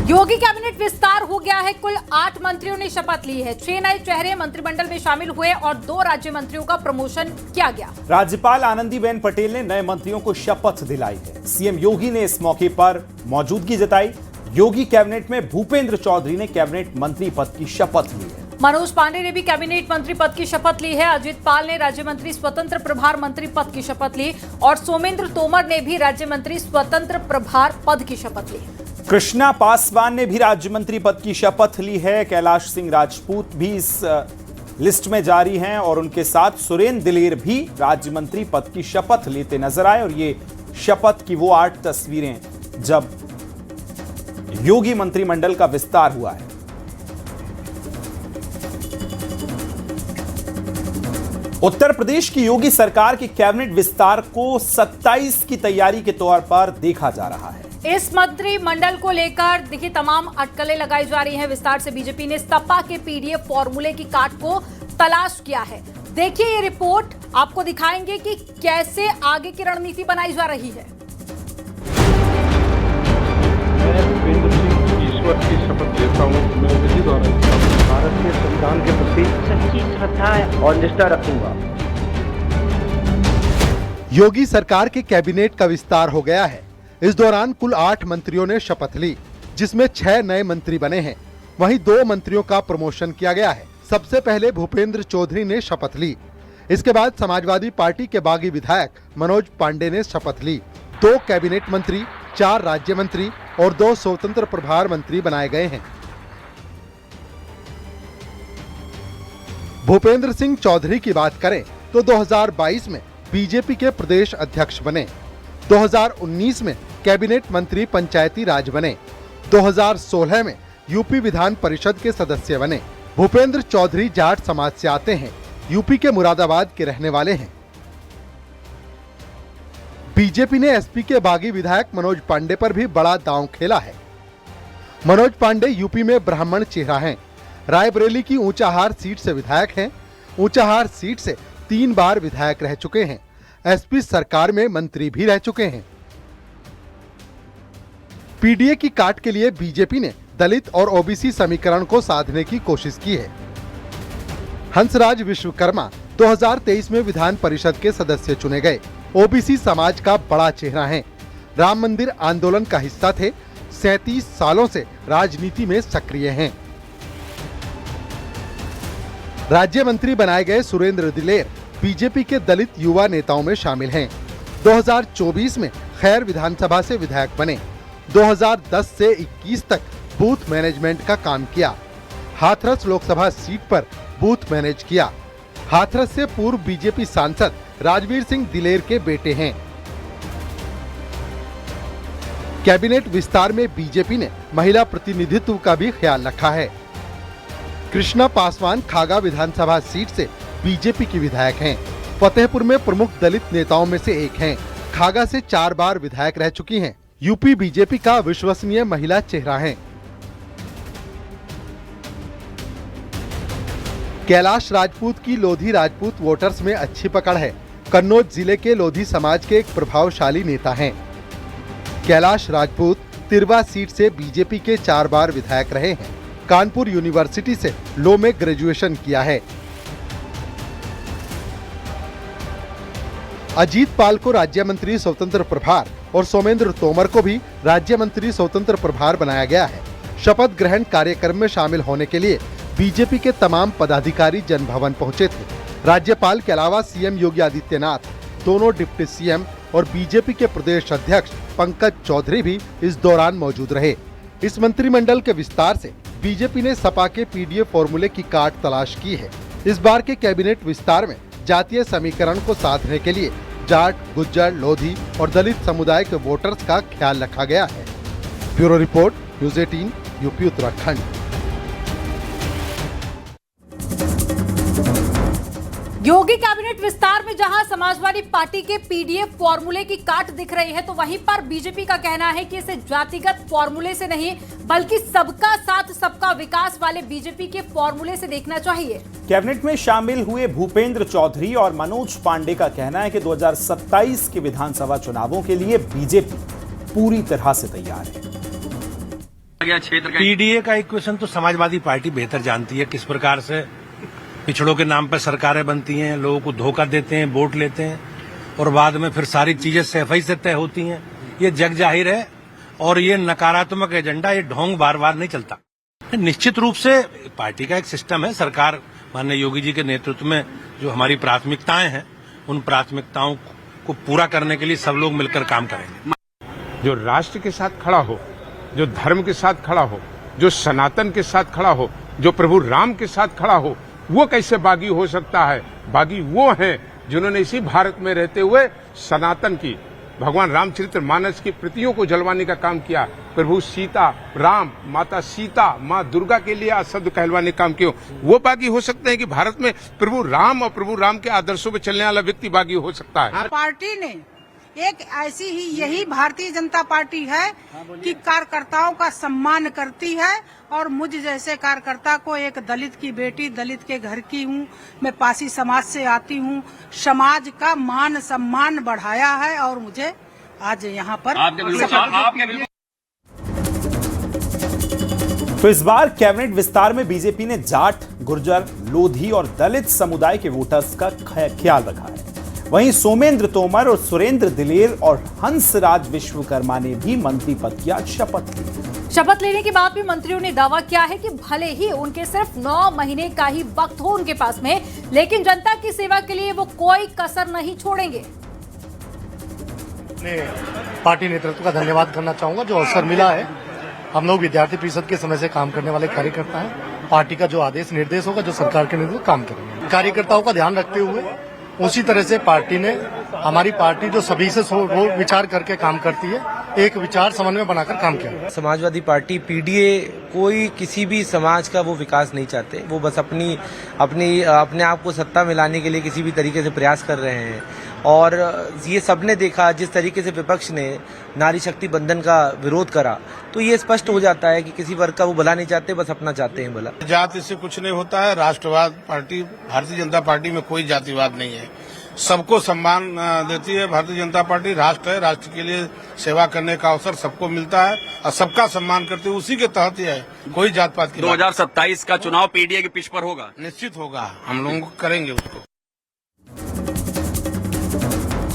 योगी cabinet विस्तार हो गया है। कुल 8 मंत्रियों ने शपथ ली है। 6 नए चेहरे मंत्रिमंडल में शामिल हुए और 2 राज्य मंत्रियों का प्रमोशन किया गया। राज्यपाल आनंदीबेन पटेल ने नए मंत्रियों को शपथ दिलाई है। सीएम योगी ने इस मौके पर मौजूदगी जताई। योगी कैबिनेट में भूपेंद्र चौधरी ने कैबिनेट मंत्री पद की शपथ ली है। मनोज पांडे ने भी कैबिनेट मंत्री पद की शपथ ली है। अजित पाल ने राज्य मंत्री स्वतंत्र प्रभार मंत्री पद की शपथ ली और सोमेंद्र तोमर ने भी राज्य मंत्री स्वतंत्र प्रभार पद की शपथ ली। कृष्णा पासवान ने भी राज्य मंत्री पद की शपथ ली है। कैलाश सिंह राजपूत भी इस लिस्ट में जारी हैं और उनके साथ सुरेंद्र दिलेर भी राज्य मंत्री पद की शपथ लेते नजर आए। और ये शपथ की वो 8 तस्वीरें जब योगी मंत्रिमंडल का विस्तार हुआ है। उत्तर प्रदेश की योगी सरकार के कैबिनेट विस्तार को 27 की तैयारी के तौर पर देखा जा रहा है। इस मंत्रिमंडल को लेकर देखिए तमाम अटकलें लगाई जा रही हैं। विस्तार से बीजेपी ने सपा के पीडीएफ फॉर्मूले की काट को तलाश किया है। देखिए ये रिपोर्ट, आपको दिखाएंगे कि कैसे आगे की रणनीति बनाई जा रही है। मैं भूपेंद्र सिंह ईश्वर की शपथ लेता हूँ। मैं विधि द्वारा भारत के संविधान के प्रति सच्ची श्रद्धा और निष्ठा रखूंगा। योगी सरकार के कैबिनेट का विस्तार हो गया है। इस दौरान कुल 8 मंत्रियों ने शपथ ली, जिसमें 6 नए मंत्री बने हैं। वहीं 2 मंत्रियों का प्रमोशन किया गया है। सबसे पहले भूपेंद्र चौधरी ने शपथ ली। इसके बाद समाजवादी पार्टी के बागी विधायक मनोज पांडे ने शपथ ली। 2 कैबिनेट मंत्री, 4 राज्य मंत्री और 2 स्वतंत्र प्रभार मंत्री बनाए गए हैं। भूपेंद्र सिंह चौधरी की बात करें तो 2022 में बीजेपी के प्रदेश अध्यक्ष बने। 2019 में कैबिनेट मंत्री पंचायती राज बने। 2016 में यूपी विधान परिषद के सदस्य बने। भूपेंद्र चौधरी जाट समाज से आते हैं। यूपी के मुरादाबाद के रहने वाले हैं। बीजेपी ने एसपी के बागी विधायक मनोज पांडे पर भी बड़ा दांव खेला है। मनोज पांडे यूपी में ब्राह्मण चेहरा हैं। रायबरेली की ऊंचाहार सीट से विधायक हैं। ऊंचाहार सीट से 3 बार विधायक रह चुके हैं। एसपी सरकार में मंत्री भी रह चुके हैं। पीडीए की काट के लिए बीजेपी ने दलित और ओबीसी समीकरण को साधने की कोशिश की है। हंसराज विश्वकर्मा 2023 में विधान परिषद के सदस्य चुने गए। ओबीसी समाज का बड़ा चेहरा हैं। राम मंदिर आंदोलन का हिस्सा थे। 37 सालों से राजनीति में सक्रिय हैं। राज्य मंत्री बनाए गए सुरेंद्र दिलेर बीजेपी के दलित युवा नेताओं में शामिल हैं। 2024 में खैर विधानसभा से विधायक बने। 2010 से 21 तक बूथ मैनेजमेंट का काम किया। हाथरस लोकसभा सीट पर बूथ मैनेज किया। हाथरस से पूर्व बीजेपी सांसद राजवीर सिंह दिलेर के बेटे हैं। कैबिनेट विस्तार में बीजेपी ने महिला प्रतिनिधित्व का भी ख्याल रखा है। कृष्णा पासवान खागा विधानसभा सीट से बीजेपी की विधायक हैं। फतेहपुर में प्रमुख दलित नेताओं में से एक हैं। खागा से 4 बार विधायक रह चुकी हैं। यूपी बीजेपी का विश्वसनीय महिला चेहरा हैं। कैलाश राजपूत की लोधी राजपूत वोटर्स में अच्छी पकड़ है। कन्नौज जिले के लोधी समाज के एक प्रभावशाली नेता हैं। कैलाश राजपूत तिरवा सीट से बीजेपी के 4 बार विधायक रहे हैं। कानपुर यूनिवर्सिटी से लॉ में ग्रेजुएशन किया है। अजीत पाल को राज्य मंत्री स्वतंत्र प्रभार और सोमेंद्र तोमर को भी राज्य मंत्री स्वतंत्र प्रभार बनाया गया है। शपथ ग्रहण कार्यक्रम में शामिल होने के लिए बीजेपी के तमाम पदाधिकारी जनभवन पहुंचे थे। राज्यपाल के अलावा सीएम योगी आदित्यनाथ, दोनों डिप्टी सीएम और बीजेपी के प्रदेश अध्यक्ष पंकज चौधरी भी इस दौरान मौजूद रहे। इस मंत्रिमंडल के विस्तार से बीजेपी ने सपा के पीडीएफ फॉर्मूले की काट तलाश की है। इस बार के कैबिनेट विस्तार में जातीय समीकरण को साधने के लिए जाट, गुज्जर, लोधी और दलित समुदाय के वोटर्स का ख्याल रखा गया है। Bureau report, news 18, UP Uttarakhand. Yogi cabinet विस्तार में जहां समाजवादी पार्टी के पीडीएफ फॉर्मूले की काट दिख रही है, तो वहीं पर बीजेपी का कहना है कि इसे जातिगत फॉर्मूले से नहीं बल्कि सबका साथ सबका विकास वाले बीजेपी के फॉर्मूले से देखना चाहिए। कैबिनेट में शामिल हुए भूपेंद्र चौधरी और मनोज पांडे का कहना है कि 2027 के विधानसभा चुनावों के लिए बीजेपी पूरी तरह से तैयार है। पीडीए का इक्वेशन तो समाजवादी पार्टी बेहतर जानती है, किस प्रकार से पिछड़ों के नाम पर सरकारें बनती हैं, लोगों को धोखा देते हैं, वोट लेते हैं और बाद में फिर सारी चीजें सफाई से तय होती हैं। ये जग जाहिर है और ये नकारात्मक एजेंडा, ये ढोंग बार बार नहीं चलता। निश्चित रूप से पार्टी का एक सिस्टम है, सरकार माननीय योगी जी के नेतृत्व में जो हमारी प्राथमिकताएं हैं उन प्राथमिकताओं को पूरा करने के लिए सब लोग मिलकर काम करेंगे। जो राष्ट्र के साथ खड़ा हो, जो धर्म के साथ खड़ा हो, जो सनातन के साथ खड़ा हो, जो प्रभु राम के साथ खड़ा हो, वो कैसे बागी हो सकता है? बागी वो हैं जिन्होंने इसी भारत में रहते हुए सनातन की, भगवान रामचरित्र मानस की प्रतियों को जलवाने का काम किया। प्रभु सीता राम, माता सीता, माँ दुर्गा के लिए असद कहलवाने का काम किया। वो बागी हो सकते हैं कि भारत में प्रभु राम और प्रभु राम के आदर्शों पर चलने वाला व्यक्ति बागी हो सकता है? पार्टी ने एक ऐसी ही, यही भारतीय जनता पार्टी है कि कार्यकर्ताओं का सम्मान करती है और मुझ जैसे कार्यकर्ता को, एक दलित की बेटी, दलित के घर की हूँ, मैं पासी समाज से आती हूँ, समाज का मान सम्मान बढ़ाया है और मुझे आज यहाँ पर तो इस बार कैबिनेट विस्तार में बीजेपी ने जाट, गुर्जर, लोधी और दलित समुदाय के वोटर्स का ख्याल रखा है। वहीं सोमेंद्र तोमर और सुरेंद्र दिलेर और हंसराज विश्वकर्मा ने भी मंत्री पद की आज शपथ ली। शपथ लेने के बाद भी मंत्रियों ने दावा किया है कि भले ही उनके सिर्फ 9 महीने का ही वक्त हो उनके पास में, लेकिन जनता की सेवा के लिए वो कोई कसर नहीं छोड़ेंगे। पार्टी नेतृत्व का धन्यवाद करना चाहूंगा, जो अवसर मिला है। हम लोग विद्यार्थी परिषद के समय से काम करने वाले कार्यकर्ता हैं। पार्टी का जो आदेश निर्देश होगा, जो सरकार के निर्देश काम करेंगे। कार्यकर्ताओं का ध्यान रखते हुए उसी तरह से पार्टी ने, हमारी पार्टी जो सभी से विचार करके काम करती है, एक विचार समन्वय बनाकर काम किया। समाजवादी पार्टी पीडीए कोई किसी भी समाज का वो विकास नहीं चाहते। वो बस अपने आप को सत्ता में लाने के लिए किसी भी तरीके से प्रयास कर रहे हैं। और ये सबने देखा जिस तरीके से विपक्ष ने नारी शक्ति बंधन का विरोध करा, तो ये स्पष्ट हो जाता है कि किसी वर्ग का वो भला नहीं चाहते, बस अपना चाहते हैं भला। जाति से कुछ नहीं होता है। राष्ट्रवाद पार्टी, भारतीय जनता पार्टी में कोई जातिवाद नहीं है। सबको सम्मान देती है भारतीय जनता पार्टी। राष्ट्र है, राष्ट्र के लिए सेवा करने का अवसर सबको मिलता है और सबका सम्मान करते हुए उसी के तहत ही है। कोई जात पात की 2027 का चुनाव पीडीए के पिच पर होगा, निश्चित होगा। हम लोग करेंगे उसको।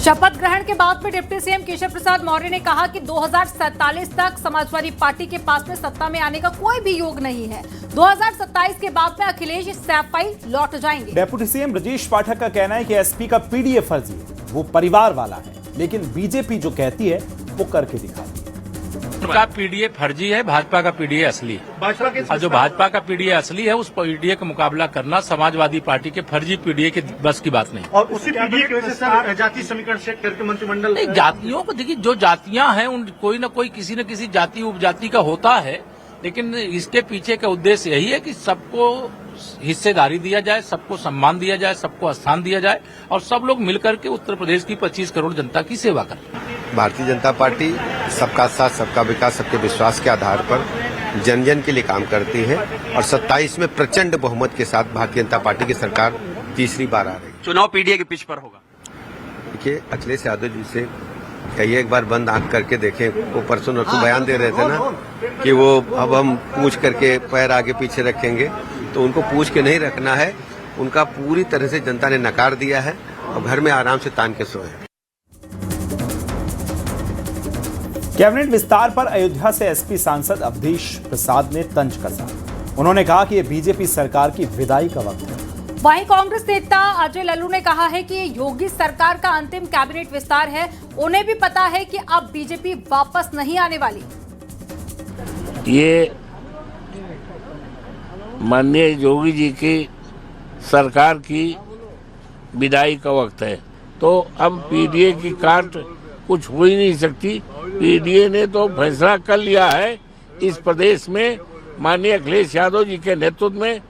शपथ ग्रहण के बाद में डिप्टी सीएम केशव प्रसाद मौर्य ने कहा कि 2047 तक समाजवादी पार्टी के पास में सत्ता में आने का कोई भी योग नहीं है। 2027 के बाद में अखिलेश सैफई लौट जाएंगे। डेप्यूटी सीएम ब्रजेश पाठक का कहना है कि एसपी का पीडीए फर्जी है, वो परिवार वाला है, लेकिन बीजेपी जो कहती है वो करके दिखाती है। उनका पीडीए फर्जी है, भाजपा का पीडीए असली है। और जो भाजपा का पीडीए असली है, उस पीडीए का मुकाबला करना समाजवादी पार्टी के फर्जी पीडीए के बस की बात नहीं। और उसी पीडीए की वजह से जाति समीकरण सेट करके मंत्रिमंडल नहीं, जातियों को देखिए, जो जातियां हैं उन कोई न कोई किसी न किसी जाति उपजाति का होता है, लेकिन इसके पीछे का उद्देश्य यही है कि सबको हिस्सेदारी दिया जाए, सबको सम्मान दिया जाए, सबको स्थान दिया जाए और सब लोग मिलकर के उत्तर प्रदेश की 25 करोड़ जनता की सेवा करें। भारतीय जनता पार्टी सबका साथ, सबका विकास, सबके विश्वास के आधार पर जन जन के लिए काम करती है और 27 में प्रचंड बहुमत के साथ भारतीय जनता पार्टी की सरकार तीसरी बार आ रही है। चुनाव पीडीए के पिच पर होगा। देखिए, अखिलेश यादव जी से कहिए एक बार बंद आंख करके देखें। वो परसों नरसों बयान दे रहे थे ना कि वो अब हम पूछ करके पैर आगे पीछे रखेंगे, तो उनको पूछ के नहीं रखना है। उनका पूरी तरह से जनता ने नकार दिया है और घर में आराम से तान के सोए। कैबिनेट विस्तार पर अयोध्या से एसपी सांसद अवधेश प्रसाद ने तंज कसा। उन्होंने कहा कि यह बीजेपी सरकार की विदाई का वक्त है। वहीं कांग्रेस नेता अजय लल्लू ने कहा है कि ये योगी सरकार का अंतिम कैबिनेट विस्तार है। उन्हें भी पता है कि अब बीजेपी वापस नहीं आने वाली। ये माननीय योगी जी की सरकार की विदाई का वक्त है, तो अब पीडीए की काट कुछ हो ही नहीं सकती। पीडीए ने तो फैसला कर लिया है इस प्रदेश में माननीय अखिलेश यादव जी के नेतृत्व में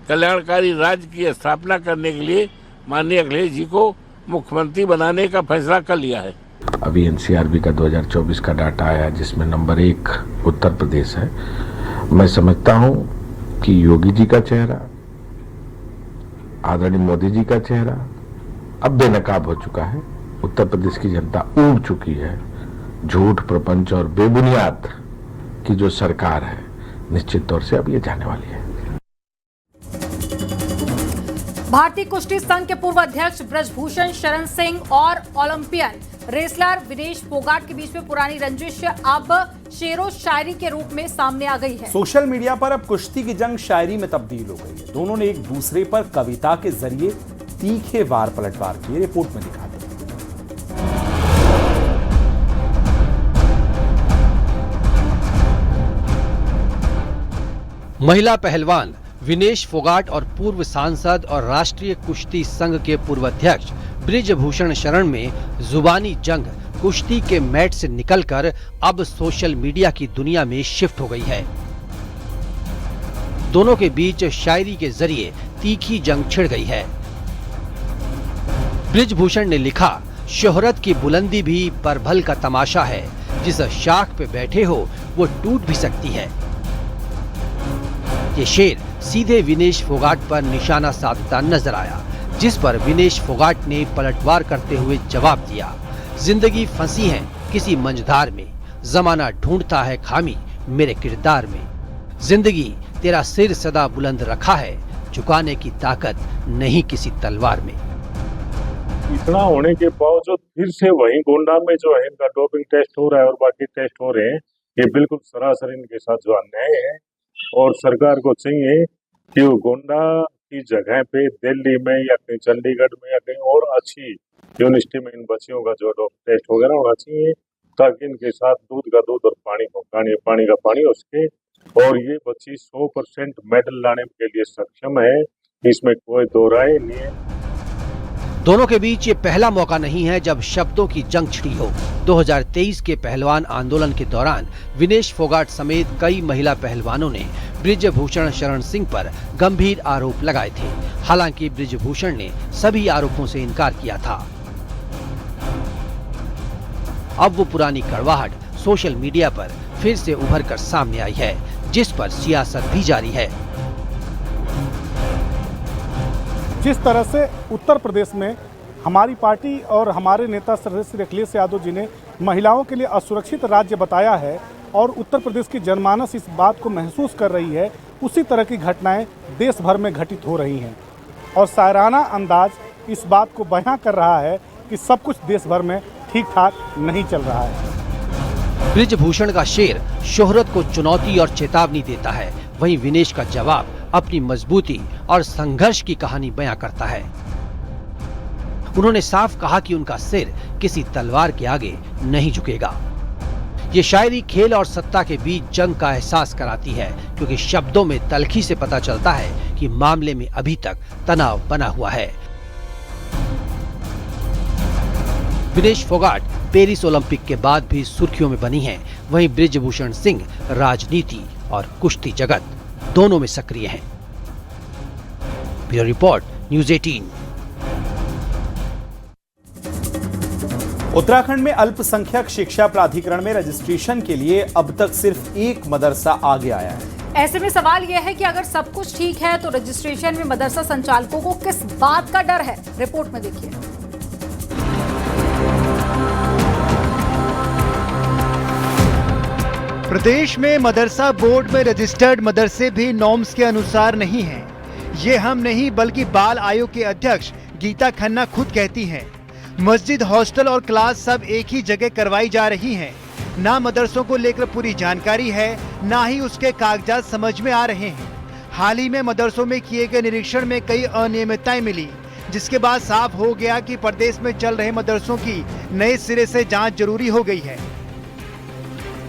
कल्याणकारी राज्य की स्थापना करने के लिए माननीय अखिलेश जी को मुख्यमंत्री बनाने का फैसला कर लिया है। अभी एनसीआरबी का 2024 का डाटा आया जिसमें नंबर 1 उत्तर प्रदेश है। मैं समझता हूं कि योगी जी का चेहरा, आदरणीय मोदी जी का चेहरा अब बेनकाब हो चुका है। उत्तर प्रदेश की जनता ऊब चुकी है। झूठ, प्रपंच और बेबुनियाद की जो सरकार है निश्चित तौर से अब ये जाने वाली है। भारतीय कुश्ती संघ के पूर्व अध्यक्ष ब्रजभूषण शरण सिंह और ओलंपियन रेसलर विनेश फोगाट के बीच में पुरानी रंजिश अब शेरो शायरी के रूप में सामने आ गई है। सोशल मीडिया पर अब कुश्ती की जंग शायरी में तब्दील हो गई है। दोनों ने एक दूसरे पर कविता के जरिए तीखे वार पलटवार किए। रिपोर्ट में दिखाते हैं। महिला पहलवान विनेश फोगाट और पूर्व सांसद और राष्ट्रीय कुश्ती संघ के पूर्व अध्यक्ष ब्रिजभूषण शरण में जुबानी जंग कुश्ती के मैट से निकलकर अब सोशल मीडिया की दुनिया में शिफ्ट हो गई है। दोनों के बीच शायरी के जरिए तीखी जंग छिड़ गई है। ब्रिजभूषण ने लिखा, शोहरत की बुलंदी भी परभल का तमाशा है, जिस शाख पे बैठे हो वो टूट भी सकती है। ये शेर सीधे विनेश फोगाट पर निशाना साधता नजर आया, जिस पर विनेश फोगाट ने पलटवार करते हुए जवाब दिया, जिंदगी फंसी है किसी मंझधार में, जमाना ढूंढता है खामी मेरे किरदार में, जिंदगी तेरा सिर सदा बुलंद रखा है, झुकाने की ताकत नहीं किसी तलवार में। इतना होने के बावजूद फिर से वही गोंडा में जो है इनका डोपिंग टेस्ट हो रहा है और बाकी टेस्ट हो रहे हैं, ये बिल्कुल सरासर इनके साथ जो अन्याय है। और सरकार को चाहिए कि वो गोंडा की जगह पे दिल्ली में या कहीं चंडीगढ़ में या कहीं और अच्छी यूनिवर्सिटी में इन बच्चियों का जो टेस्ट वगैरह होना चाहिए, ताकि इनके साथ दूध का दूध और पानी का पानी हो सके। और ये बच्ची 100% मेडल लाने के लिए सक्षम है, इसमें कोई दो राय नहीं है। दोनों के बीच ये पहला मौका नहीं है जब शब्दों की जंग छिड़ी हो। 2023 के पहलवान आंदोलन के दौरान विनेश फोगाट समेत कई महिला पहलवानों ने ब्रिजभूषण शरण सिंह पर गंभीर आरोप लगाए थे। हालांकि ब्रिजभूषण ने सभी आरोपों से इनकार किया था। अब वो पुरानी कड़वाहट सोशल मीडिया पर फिर से उभर कर सामने आई है, जिस पर सियासत भी जारी है। जिस तरह से उत्तर प्रदेश में हमारी पार्टी और हमारे नेता श्री अखिलेश यादव जी ने महिलाओं के लिए असुरक्षित राज्य बताया है और उत्तर प्रदेश की जनमानस इस बात को महसूस कर रही है, उसी तरह की घटनाएं देश भर में घटित हो रही हैं और शायराना अंदाज इस बात को बयां कर रहा है कि सब कुछ देश भर में ठीक ठाक नहीं चल रहा है। ब्रिजभूषण का शेर शोहरत को चुनौती और चेतावनी देता है, वहीं विनेश का जवाब अपनी मजबूती और संघर्ष की कहानी बयां करता है। उन्होंने साफ कहा कि उनका सिर किसी तलवार के आगे नहीं झुकेगा। ये शायरी खेल और सत्ता के बीच जंग का एहसास कराती है, क्योंकि शब्दों में तल्खी से पता चलता है कि मामले में अभी तक तनाव बना हुआ है। विनेश फोगाट पेरिस ओलंपिक के बाद भी सुर्खियों में बनी हैं, वहीं ब्रिजभूषण सिंह राजनीति और कुश्ती जगत दोनों में सक्रिय हैं। Bureau report, news 18। उत्तराखंड में अल्पसंख्यक शिक्षा प्राधिकरण में रजिस्ट्रेशन के लिए अब तक सिर्फ एक मदरसा आगे आया है। ऐसे में सवाल यह है कि अगर सब कुछ ठीक है तो रजिस्ट्रेशन में मदरसा संचालकों को किस बात का डर है? रिपोर्ट में देखिए। प्रदेश में मदरसा बोर्ड में रजिस्टर्ड मदरसे भी नॉर्म्स के अनुसार नहीं हैं। ये हम नहीं बल्कि बाल आयोग के अध्यक्ष गीता खन्ना खुद कहती हैं। मस्जिद, हॉस्टल और क्लास सब एक ही जगह करवाई जा रही हैं। ना मदरसों को लेकर पूरी जानकारी है, ना ही उसके कागजात समझ में आ रहे हैं। हाल ही में मदरसों में किए गए निरीक्षण में कई अनियमितताएं मिली, जिसके बाद साफ हो गया कि प्रदेश में चल रहे मदरसों की नए सिरे से जांच जरूरी हो गई है।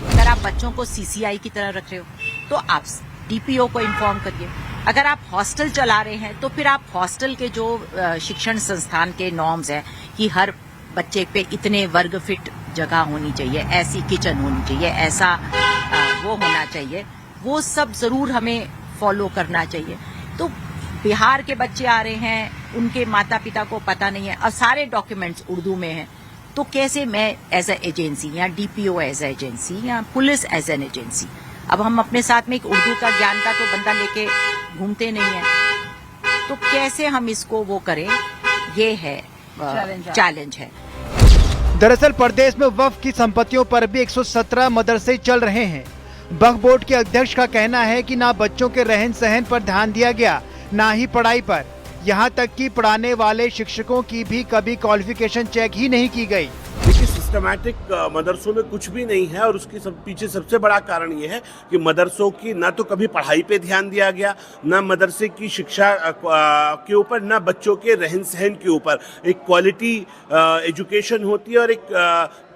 अगर आप बच्चों को सीसीआई की तरह रख रहे हो तो आप डीपीओ को इन्फॉर्म करिए। अगर आप हॉस्टल चला रहे हैं तो फिर आप हॉस्टल के जो शिक्षण संस्थान के नॉर्म्स हैं कि हर बच्चे पे इतने वर्ग फीट जगह होनी चाहिए, ऐसी किचन होनी चाहिए, ऐसा वो होना चाहिए, वो सब जरूर हमें फॉलो करना चाहिए। तो बिहार के बच्चे आ रहे हैं, उनके माता पिता को पता नहीं है और सारे डॉक्यूमेंट्स उर्दू में हैं, तो कैसे मैं एज ए एजेंसी या डीपीओ एज ए एजेंसी या पुलिस एज एन एजेंसी, अब हम अपने साथ में एक उर्दू का ज्ञान का तो बंदा लेके घूमते नहीं है, तो कैसे हम इसको वो करें, ये है चैलेंज है। दरअसल प्रदेश में वक्फ की संपत्तियों पर भी 117 मदरसे चल रहे हैं। वक्फ बोर्ड के अध्यक्ष का कहना है कि ना बच्चों के रहन सहन पर ध्यान दिया गया, ना ही पढ़ाई पर। यहाँ तक कि पढ़ाने वाले शिक्षकों की भी कभी क्वालिफिकेशन चेक ही नहीं की गई। देखिए, सिस्टमैटिक मदरसों में कुछ भी नहीं है और उसके पीछे सबसे बड़ा कारण ये है कि मदरसों की ना तो कभी पढ़ाई पे ध्यान दिया गया, ना मदरसे की शिक्षा के ऊपर, ना बच्चों के रहन सहन के ऊपर। एक क्वालिटी एजुकेशन होती है और एक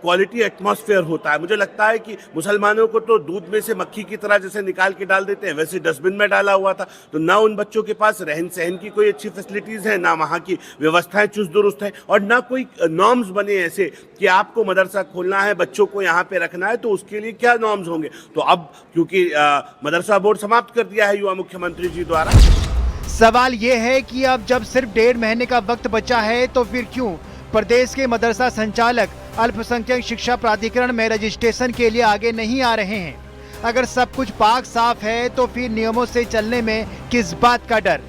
क्वालिटी एटमॉस्फेयर होता है। मुझे लगता है कि मुसलमानों को तो दूध में से मक्खी की तरह जैसे निकाल के डाल देते हैं, वैसे डस्टबिन में डाला हुआ था। तो ना उन बच्चों के पास रहन सहन की कोई अच्छी फैसिलिटीज है, ना वहाँ की व्यवस्थाएं चुस्त दुरुस्त है, और ना कोई नॉर्म्स बने ऐसे कि आपको मदरसा खोलना है, बच्चों को यहाँ पे रखना है, तो उसके लिए क्या नॉर्म्स होंगे। तो अब क्योंकि मदरसा बोर्ड समाप्त कर दिया है युवा मुख्यमंत्री जी द्वारा। सवाल ये है कि अब जब सिर्फ 1.5 महीने का वक्त बचा है तो फिर क्यों प्रदेश के मदरसा संचालक अल्पसंख्यक शिक्षा प्राधिकरण में रजिस्ट्रेशन के लिए आगे नहीं आ रहे हैं। अगर सब कुछ पाक साफ है तो फिर नियमों से चलने में किस बात का डर।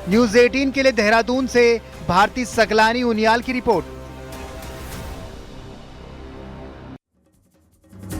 न्यूज़ 18 के लिए देहरादून से भारती सकलानी उनियाल की रिपोर्ट।